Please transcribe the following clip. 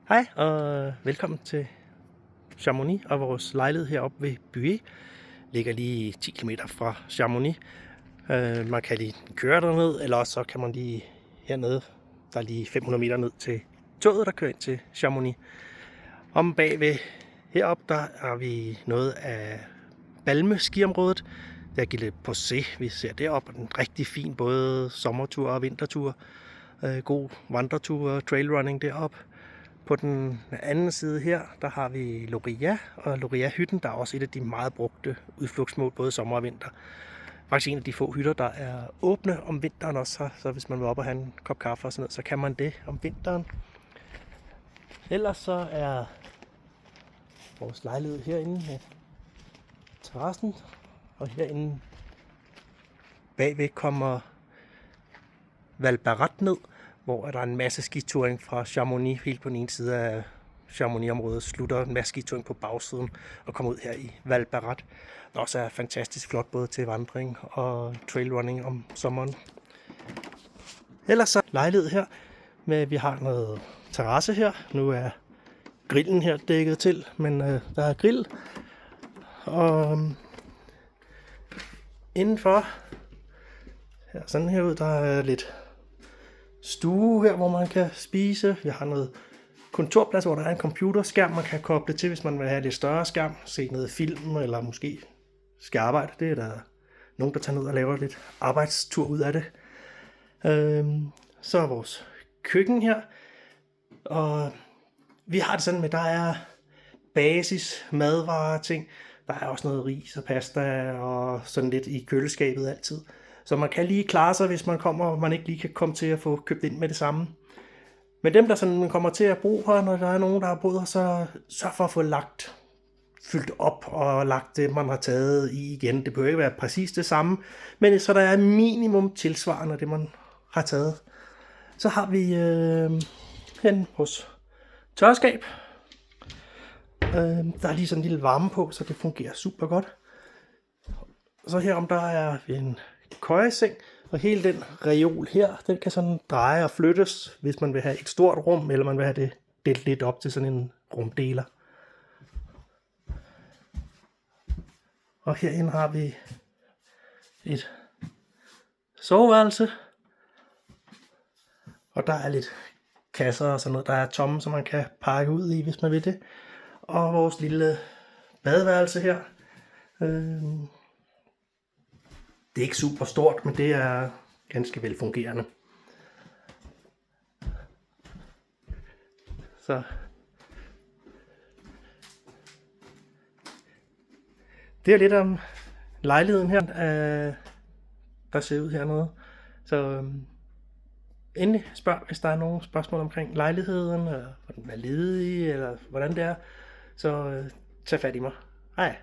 Hej og velkommen til Chamonix og vores lejlighed heroppe ved Buet. Ligger lige 10 km fra Chamonix. Man kan lige køre derned, eller også så kan man lige hernede. Der er lige 500 meter ned til toget, der kører ind til Chamonix. Om bagved heroppe, der er vi noget af Balme skiområdet. Der er Gilles Possé, vi ser deroppe. En rigtig fin både sommertur og vintertur. God vandretur og trailrunning deroppe. På den anden side her, der har vi Loria og Loria-hytten, der er også et af de meget brugte udflugtsmål, både sommer og vinter. Faktisk en af de få hytter, der er åbne om vinteren også her, så hvis man vil op og have en kop kaffe og sådan noget, så kan man det om vinteren. Ellers så er vores lejlighed herinde med terrassen, og herinde bagved kommer Val Barat ned, hvor der er en masse skitouring fra Chamonix helt på den ene side af Chamonix-området, slutter en masse skitouring på bagsiden og kommer ud her i Val Barat. Der også er fantastisk flot både til vandring og trailrunning om sommeren. Ellers så lejlighed her, med vi har noget terrasse her. Nu er grillen her dækket til, men der er grill. Og indenfor, her, sådan her ud, der er lidt stue her, hvor man kan spise. Vi har noget kontorplads, hvor der er en computerskærm, man kan koble til, hvis man vil have lidt større skærm, se noget film, eller måske skal arbejde. Det er der nogen, der tager ned og laver lidt arbejdstur ud af det. Så er vores køkken her, og vi har det sådan med, der er basis, madvarer, ting. Der er også noget ris og pasta og sådan lidt i køleskabet altid. Så man kan lige klare sig, hvis man kommer, og man ikke lige kan komme til at få købt ind med det samme. Men dem, der sådan kommer til at bruge her, når der er nogen, der har boet her, så sørg for at få fyldt op og lagt det, man har taget i igen. Det behøver ikke være præcis det samme, men så der er minimum tilsvarende det, man har taget. Så har vi hen hos tørskab. Der er lige sådan en lille varme på, så det fungerer super godt. Så herom der er en køjeseng, og hele den reol her, den kan sådan dreje og flyttes, hvis man vil have et stort rum, eller man vil have det delt lidt op til sådan en rumdeler. Og herinde har vi et soveværelse, og der er lidt kasser og sådan noget, der er tomme, så man kan pakke ud i, hvis man vil det. Og vores lille badeværelse her. Det er ikke super stort, men det er ganske velfungerende. Så det er lidt om lejligheden her, der ser ud hernede. Så endelig spørg, hvis der er nogle spørgsmål omkring lejligheden, eller hvordan den er ledig, eller hvordan det er. Så tag fat i mig. Hej.